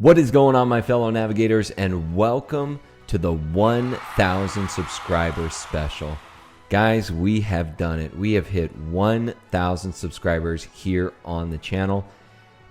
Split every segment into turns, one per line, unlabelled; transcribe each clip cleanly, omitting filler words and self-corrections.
What is going on, my fellow navigators, and welcome to the 1,000 subscribers special. Guys, we have done it. We have hit 1,000 subscribers here on the channel,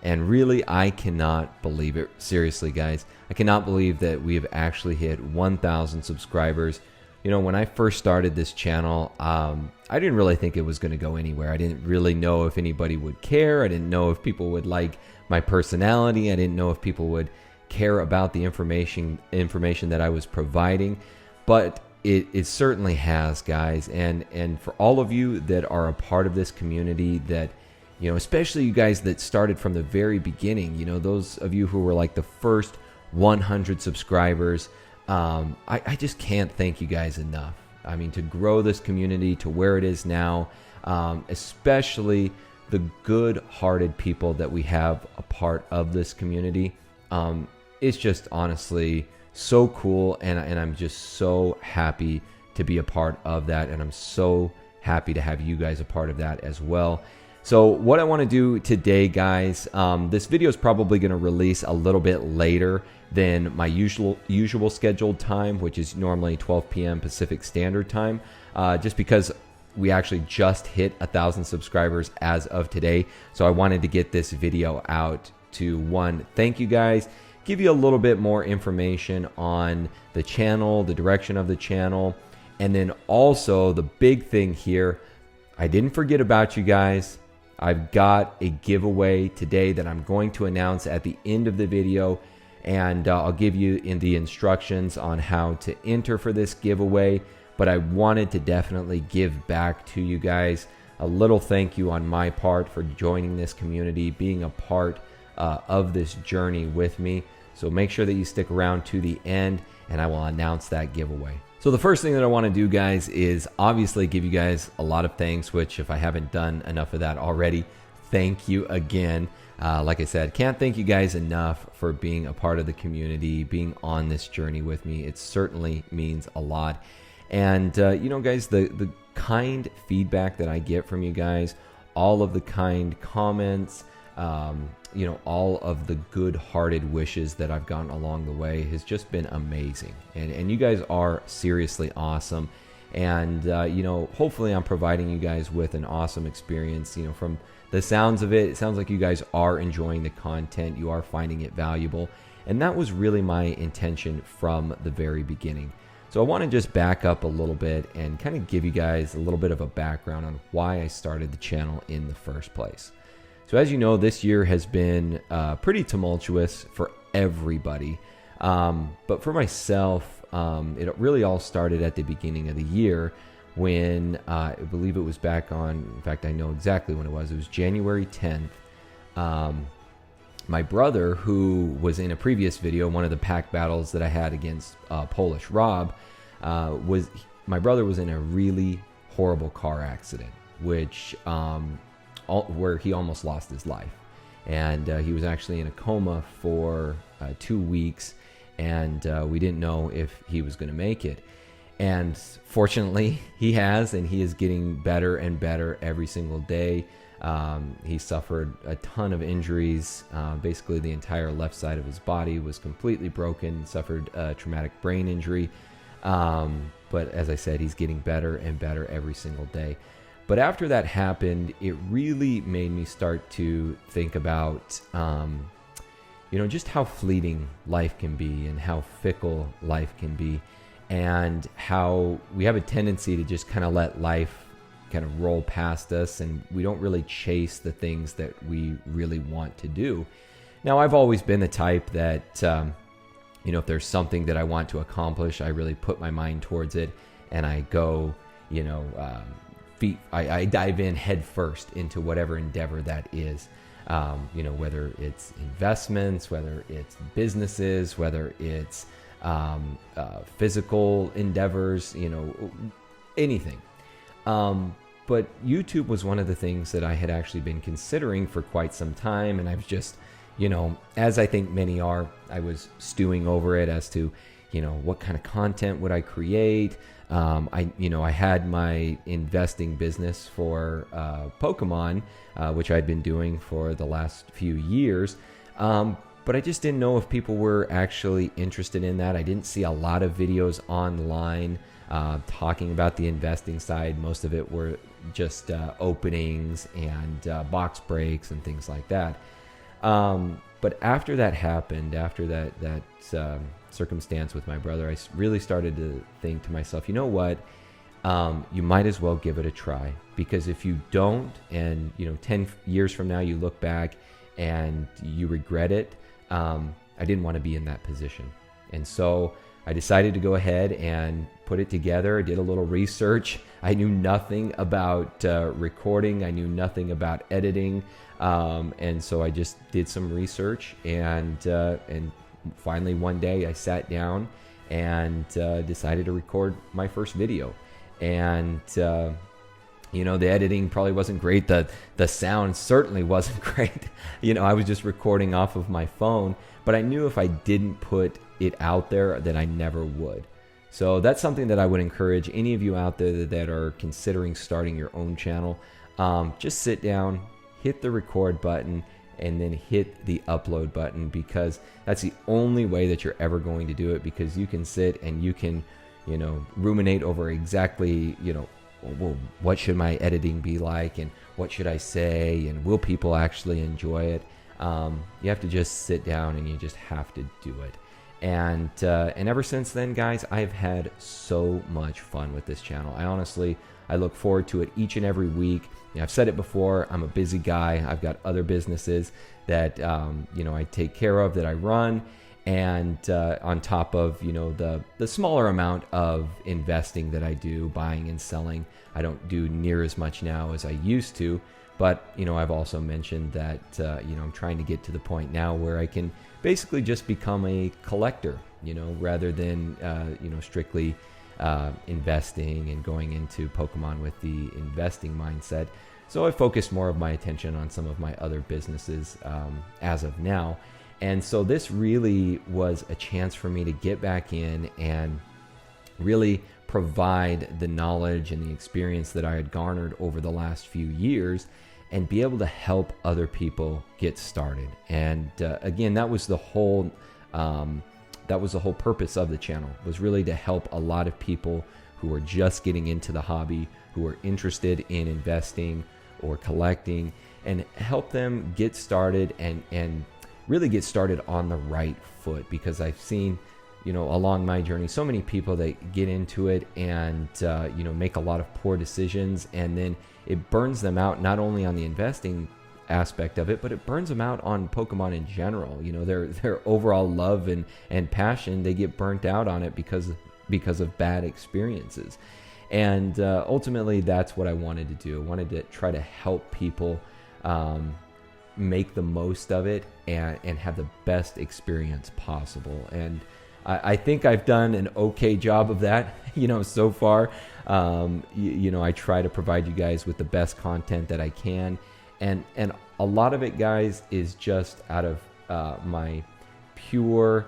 and really, I cannot believe it. Seriously, guys, I cannot believe that we have actually hit 1,000 subscribers. You know, when I first started this channel, I didn't really think it was going to go anywhere. I didn't really know if anybody would care. I didn't know if people would like my personality. I didn't know if people would care about the information that I was providing, but it certainly has, guys. And for all of you that are a part of this community, that, you know, especially you guys that started from the very beginning, you know, those of you who were like the first 100 subscribers, I just can't thank you guys enough. I mean, to grow this community to where it is now, especially the good-hearted people that we have a part of this community, it's just honestly so cool, and I'm just so happy to be a part of that, and I'm so happy to have you guys a part of that as well. So what I want to do today, guys, this video is probably going to release a little bit later than my usual scheduled time, which is normally 12 p.m. Pacific Standard Time, just because we actually just hit 1,000 subscribers as of today. So I wanted to get this video out to thank you guys, give you a little bit more information on the channel, the direction of the channel, and then also the big thing here, I didn't forget about you guys. I've got a giveaway today that I'm going to announce at the end of the video, and I'll give you in the instructions on how to enter for this giveaway. But I wanted to definitely give back to you guys a little thank you on my part for joining this community, being a part of this journey with me. So make sure that you stick around to the end, and I will announce that giveaway. So the first thing that I want to do, guys, is obviously give you guys a lot of thanks, which if I haven't done enough of that already, thank you again. Like I said, can't thank you guys enough for being a part of the community, being on this journey with me. It certainly means a lot. And, you know, guys, the kind feedback that I get from you guys, all of the kind comments, you know, all of the good-hearted wishes that I've gotten along the way has just been amazing. And you guys are seriously awesome. And, you know, hopefully I'm providing you guys with an awesome experience. You know, from the sounds of it, it sounds like you guys are enjoying the content. You are finding it valuable. And that was really my intention from the very beginning. So I want to just back up a little bit and kind of give you guys a little bit of a background on why I started the channel in the first place. So as you know, this year has been pretty tumultuous for everybody. But for myself, it really all started at the beginning of the year when I believe it was back on, in fact, I know exactly when it was. It was January 10th. My brother, who was in a previous video, one of the pack battles that I had against Polish Rob, my brother was in a really horrible car accident, which where he almost lost his life, and he was actually in a coma for 2 weeks, and we didn't know if he was going to make it. And fortunately, he has, and he is getting better and better every single day. He suffered a ton of injuries. Basically, the entire left side of his body was completely broken, suffered a traumatic brain injury. But as I said, he's getting better and better every single day. But after that happened, it really made me start to think about, you know, just how fleeting life can be and how fickle life can be, and how we have a tendency to just kind of let life kind of roll past us, and we don't really chase the things that we really want to do. Now, I've always been the type that, you know, if there's something that I want to accomplish, I really put my mind towards it, and I go, you know, I dive in head first into whatever endeavor that is. You know, whether it's investments, whether it's businesses, whether it's physical endeavors, you know, anything. But YouTube was one of the things that I had actually been considering for quite some time, and I've just, you know, as I think many are, I was stewing over it as to, you know, what kind of content would I create. I had my investing business for Pokemon, which I'd been doing for the last few years. but I just didn't know if people were actually interested in that. I didn't see a lot of videos online talking about the investing side. Most of it were just openings and box breaks and things like that. But after that happened, after that circumstance with my brother, I really started to think to myself, you know what? You might as well give it a try, because if you don't, and 10 years from now you look back and you regret it, I didn't want to be in that position. And so I decided to go ahead and put it together. I did a little research. I knew nothing about recording. I knew nothing about editing. And so I just did some research, and finally one day I sat down and decided to record my first video. And the editing probably wasn't great. The sound certainly wasn't great. I was just recording off of my phone, but I knew if I didn't put it out there, then I never would. So that's something that I would encourage any of you out there that are considering starting your own channel. Just sit down, hit the record button, and then hit the upload button, because that's the only way that you're ever going to do it. Because you can sit and you can ruminate over exactly, well, what should my editing be like, and what should I say, and will people actually enjoy it? You have to just sit down and you just have to do it. And ever since then, guys, I've had so much fun with this channel. I look forward to it each and every week. I've said it before, I'm a busy guy. I've got other businesses that I take care of, that I run. And on top of the smaller amount of investing that I do, buying and selling, I don't do near as much now as I used to. But I've also mentioned that I'm trying to get to the point now where I can basically just become a collector, rather than strictly investing and going into Pokemon with the investing mindset. So I focus more of my attention on some of my other businesses as of now. And so this really was a chance for me to get back in and really provide the knowledge and the experience that I had garnered over the last few years, and be able to help other people get started. And again, that was the whole purpose of the channel, was really to help a lot of people who are just getting into the hobby, who are interested in investing or collecting, and help them get started and really get started on the right foot. Because I've seen, along my journey, so many people that get into it and, make a lot of poor decisions, and then it burns them out, not only on the investing aspect of it, but it burns them out on Pokemon in general. Their overall love and passion, they get burnt out on it because of bad experiences. And ultimately, that's what I wanted to do. I wanted to try to help people make the most of it and have the best experience possible. And I think I've done an okay job of that, so far. I try to provide you guys with the best content that I can. And a lot of it, guys, is just out of my pure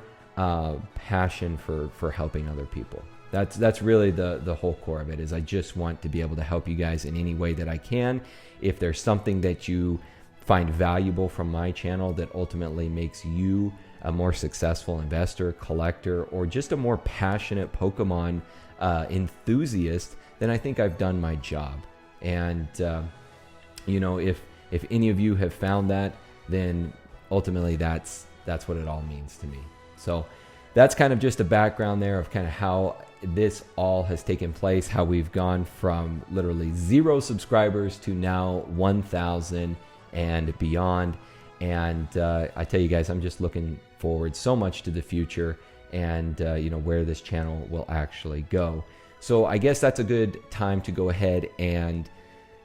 passion for helping other people. That's really the whole core of it, is I just want to be able to help you guys in any way that I can. If there's something that you find valuable from my channel that ultimately makes you a more successful investor, collector, or just a more passionate Pokemon enthusiast, then I think I've done my job. And if any of you have found that, then ultimately that's what it all means to me. So that's kind of just a background there of kind of how this all has taken place, how we've gone from literally 0 subscribers to now 1,000 and beyond. And I tell you guys, I'm just looking forward so much to the future and where this channel will actually go. So I guess that's a good time to go ahead and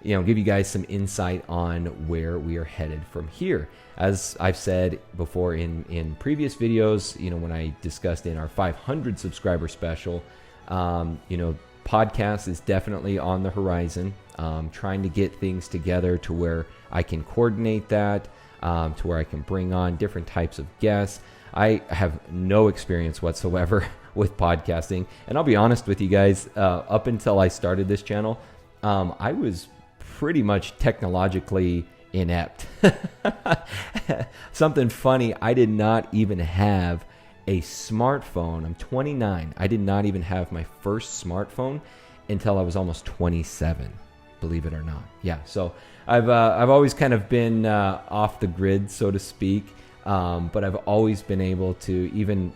give you guys some insight on where we are headed from here. As I've said before in previous videos, when I discussed in our 500 subscriber special, podcast is definitely on the horizon. Trying to get things together to where I can coordinate that, to where I can bring on different types of guests. I have no experience whatsoever with podcasting. And I'll be honest with you guys, up until I started this channel, I was pretty much technologically inept. Something funny, I did not even have a smartphone. I'm 29. I did not even have my first smartphone until I was almost 27, believe it or not. Yeah, so I've always kind of been off the grid, so to speak, but I've always been able to, even,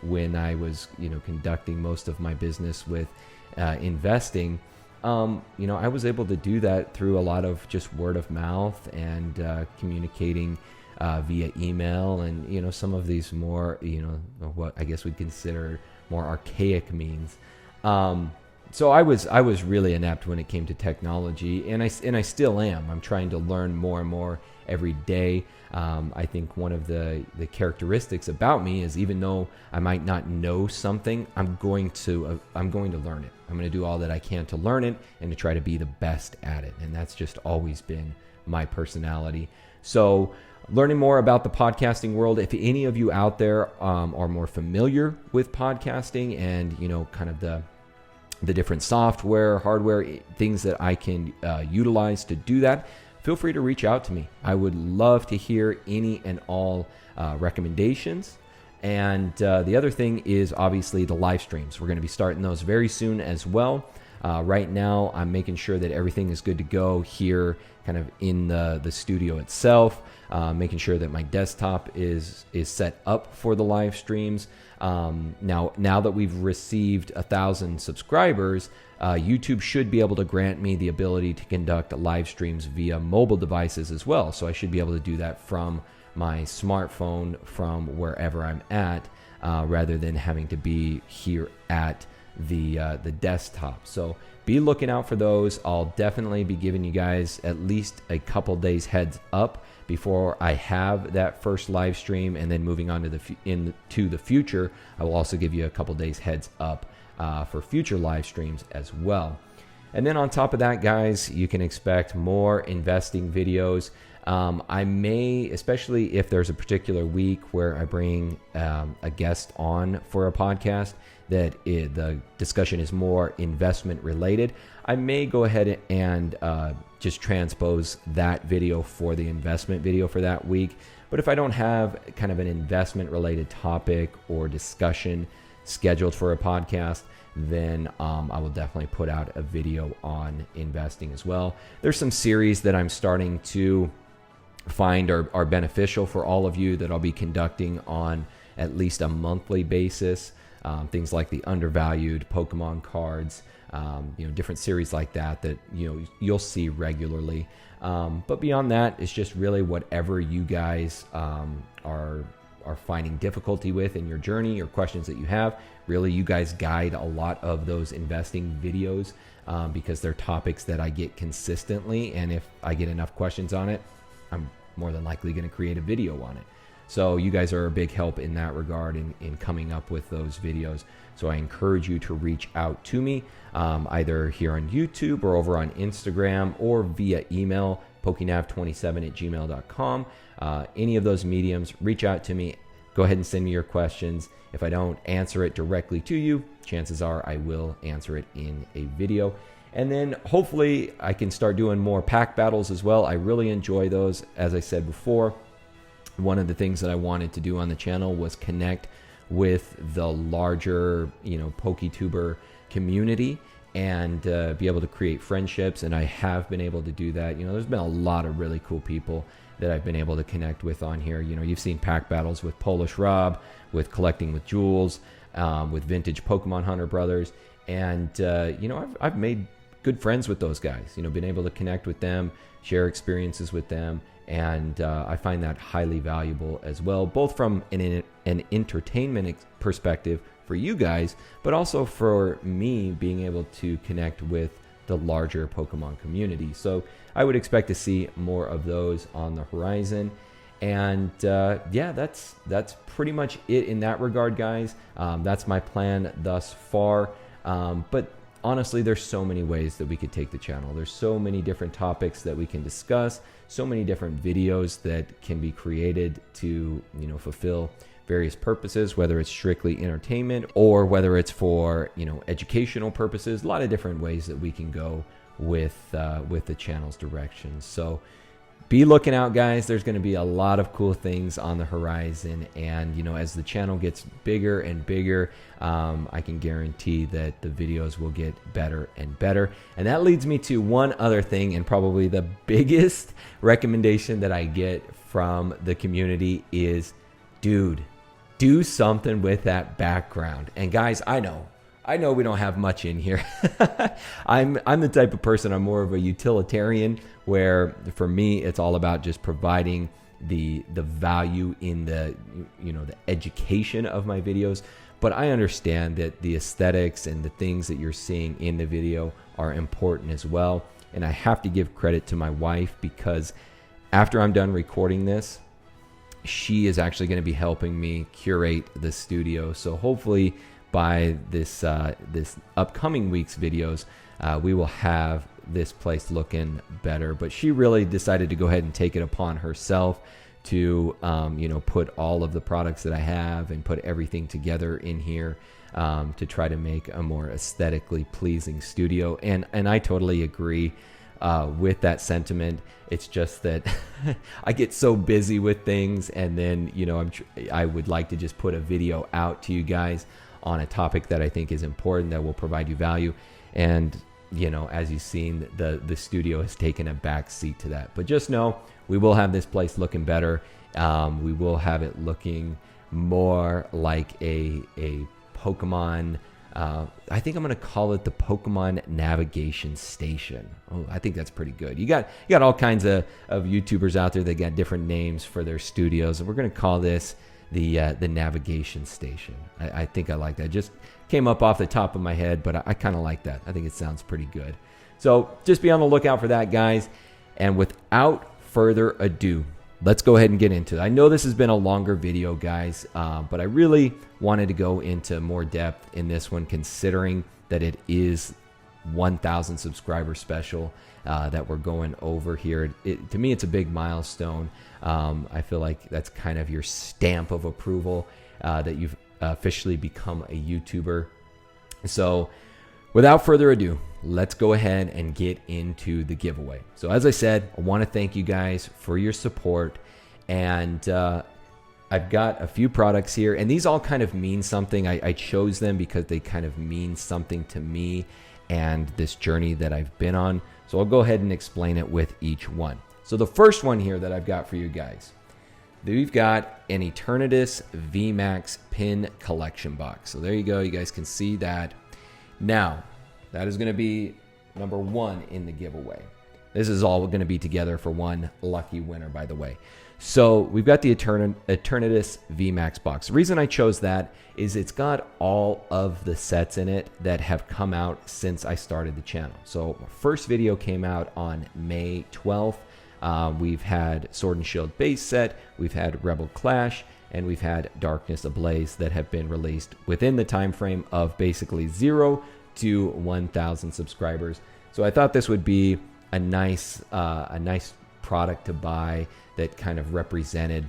when I was, conducting most of my business with investing, I was able to do that through a lot of just word of mouth and communicating via email and, some of these more, what I guess we'd consider more archaic means. So I was really inept when it came to technology, and I still am. I'm trying to learn more and more every day. I think one of the characteristics about me is, even though I might not know something, I'm going to learn it. I'm going to do all that I can to learn it and to try to be the best at it. And that's just always been my personality. So learning more about the podcasting world, if any of you out there are more familiar with podcasting and, kind of the different software, hardware, things that I can utilize to do that, feel free to reach out to me. I would love to hear any and all recommendations. And the other thing is obviously the live streams. We're going to be starting those very soon as well. Right now, I'm making sure that everything is good to go here, kind of in the studio itself, making sure that my desktop is set up for the live streams. Now that we've received 1,000 subscribers, YouTube should be able to grant me the ability to conduct live streams via mobile devices as well. So I should be able to do that from my smartphone from wherever I'm at, rather than having to be here at the desktop. So be looking out for those. I'll definitely be giving you guys at least a couple days heads up before I have that first live stream, and then moving on to into the future, I will also give you a couple days heads up for future live streams as well. And then on top of that, guys, you can expect more investing videos. I may, especially if there's a particular week where I bring a guest on for a podcast that the discussion is more investment related, I may go ahead and just transpose that video for the investment video for that week. But if I don't have kind of an investment related topic or discussion scheduled for a podcast, then I will definitely put out a video on investing as well. There's some series that I'm starting to find are beneficial for all of you that I'll be conducting on at least a monthly basis. Things like the undervalued Pokemon cards, different series like that you'll see regularly. But beyond that, it's just really whatever you guys are finding difficulty with in your journey or questions that you have. Really, you guys guide a lot of those investing videos because they're topics that I get consistently, and if I get enough questions on it, I'm more than likely going to create a video on it. So you guys are a big help in that regard in coming up with those videos. So I encourage you to reach out to me either here on YouTube or over on Instagram or via email, PokéNav27@gmail.com. Any of those mediums, reach out to me. Go ahead and send me your questions. If I don't answer it directly to you, chances are I will answer it in a video. And then hopefully I can start doing more pack battles as well. I really enjoy those. As I said before, one of the things that I wanted to do on the channel was connect with the larger, PokeTuber community and be able to create friendships. And I have been able to do that. There's been a lot of really cool people that I've been able to connect with on here. You've seen pack battles with Polish Rob, with Collecting with Jules, with Vintage Pokemon Hunter Brothers. And, I've made good friends with those guys, been able to connect with them, share experiences with them. And I find that highly valuable as well, both from an entertainment perspective for you guys, but also for me being able to connect with the larger Pokemon community. So I would expect to see more of those on the horizon. And that's pretty much it in that regard, guys. That's my plan thus far. But honestly, there's so many ways that we could take the channel. There's so many different topics that we can discuss, so many different videos that can be created to, fulfill various purposes, whether it's strictly entertainment or whether it's for, educational purposes. A lot of different ways that we can go with the channel's directions. So be looking out, guys. There's going to be a lot of cool things on the horizon. And, you know, as the channel gets bigger and bigger, I can guarantee that the videos will get better and better. And that leads me to one other thing, and probably the biggest recommendation that I get from the community is, dude, do something with that background. And guys, I know we don't have much in here. I'm the type of person, I'm more of a utilitarian, where for me it's all about just providing the value in the, you know, the education of my videos. But I understand that the aesthetics and the things that you're seeing in the video are important as well. And I have to give credit to my wife, because after I'm done recording this, she is actually going to be helping me curate the studio. So hopefully by this this upcoming week's videos, we will have this place looking better. But she really decided to go ahead and take it upon herself to you know, put all of the products that I have and put everything together in here to try to make a more aesthetically pleasing studio. And I totally agree with that sentiment. It's just that I get so busy with things, and then, you know, I would like to just put a video out to you guys on a topic that I think is important, that will provide you value. And, you know, as you've seen, the studio has taken a back seat to that. But just know, we will have this place looking better. We will have it looking more like a Pokemon, I think I'm going to call it the Pokemon navigation station. Oh, I think that's pretty good. You got all kinds of YouTubers out there that got different names for their studios, and we're going to call this the navigation station. I think I like that. Just came up off the top of my head, but I kind of like that. I think it sounds pretty good. So just be on the lookout for that, guys. And without further ado, let's go ahead and get into it. I know this has been a longer video, guys, but I really wanted to go into more depth in this one, considering that it is 1,000 subscriber special that we're going over here. To me, it's a big milestone. I feel like that's kind of your stamp of approval that you've officially become a YouTuber. So without further ado, let's go ahead and get into the giveaway. So as I said, I want to thank you guys for your support. And I've got a few products here, and these all kind of mean something. I chose them because they kind of mean something to me and this journey that I've been on. So I'll go ahead and explain it with each one. So the first one here that I've got for you guys, we've got an Eternatus VMAX pin collection box. So there you go. You guys can see that. Now, that is going to be number one in the giveaway. This is all going to be together for one lucky winner, by the way. So we've got the Eternatus VMAX box. The reason I chose that is it's got all of the sets in it that have come out since I started the channel. So my first video came out on May 12th. We've had Sword and Shield base set, we've had Rebel Clash, and we've had Darkness Ablaze that have been released within the time frame of basically 0 to 1,000 subscribers. So I thought this would be a nice product to buy that kind of represented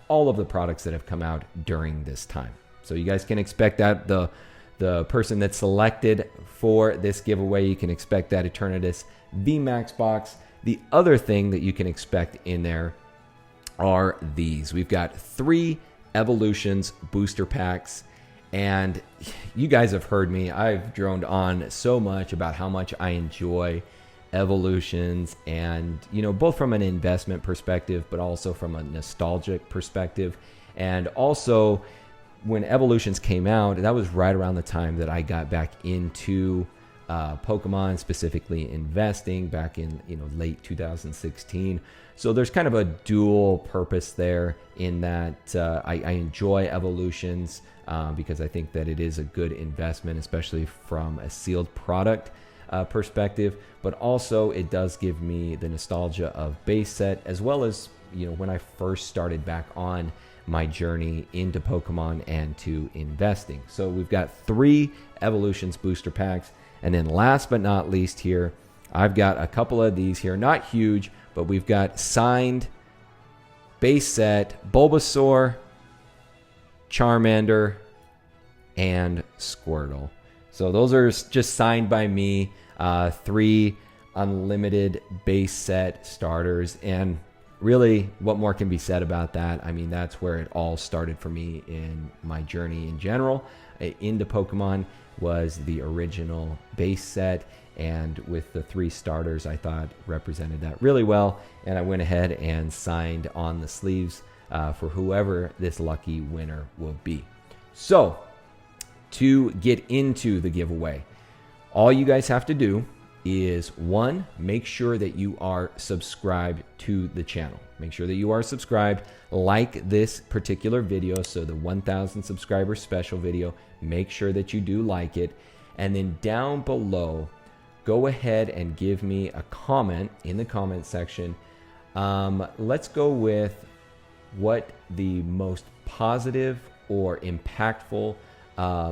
all of the products that have come out during this time. So you guys can expect that the person that's selected for this giveaway, you can expect that Eternatus VMAX box. The other thing that you can expect in there are these. We've got 3 Evolutions booster packs, and you guys have heard me. I've droned on so much about how much I enjoy Evolutions, and you know, both from an investment perspective but also from a nostalgic perspective. And also, when Evolutions came out, that was right around the time that I got back into Pokemon, specifically investing back in, you know, late 2016. So there's kind of a dual purpose there, in that I enjoy Evolutions because I think that it is a good investment, especially from a sealed product perspective, but also it does give me the nostalgia of base set, as well as, you know, when I first started back on my journey into Pokemon and to investing. So we've got 3 Evolutions booster packs. And then last but not least here, I've got a couple of these here, not huge, but we've got signed base set Bulbasaur, Charmander, and Squirtle. So those are just signed by me, 3 unlimited base set starters. And really, what more can be said about that? I mean, that's where it all started for me in my journey in general. Into Pokemon was the original base set, and with the 3 starters, I thought represented that really well. And I went ahead and signed on the sleeves for whoever this lucky winner will be. So, to get into the giveaway, all you guys have to do is, 1, make sure that you are subscribed to the channel. Make sure that you are subscribed, like this particular video, so the 1,000 subscriber special video, make sure that you do like it. And then down below, go ahead and give me a comment in the comment section. Let's go with what the most positive or impactful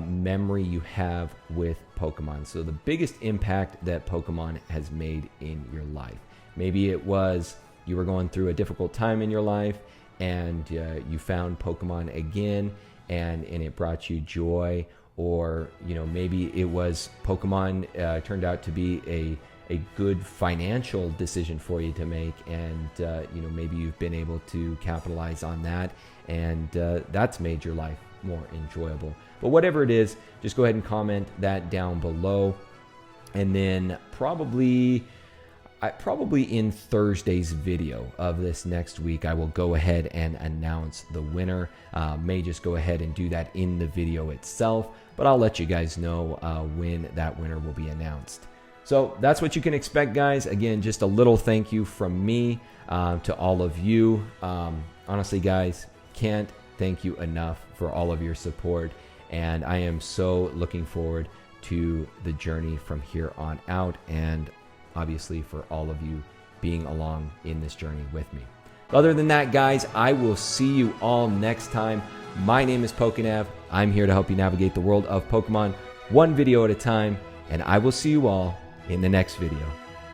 memory you have with Pokemon. So the biggest impact that Pokemon has made in your life. Maybe it was you were going through a difficult time in your life and you found Pokemon again and it brought you joy. Or, you know, maybe it was Pokemon turned out to be a good financial decision for you to make, and you know, maybe you've been able to capitalize on that, and that's made your life more enjoyable. But whatever it is, just go ahead and comment that down below, and then probably in Thursday's video of this next week, I will go ahead and announce the winner. May just go ahead and do that in the video itself, but I'll let you guys know when that winner will be announced. So that's what you can expect, guys. Again, just a little thank you from me to all of you. Honestly, guys, can't thank you enough for all of your support, and I am so looking forward to the journey from here on out, and obviously for all of you being along in this journey with me. Other than that, guys, I will see you all next time. My name is PokéNav. I'm here to help you navigate the world of Pokemon one video at a time, and I will see you all in the next video.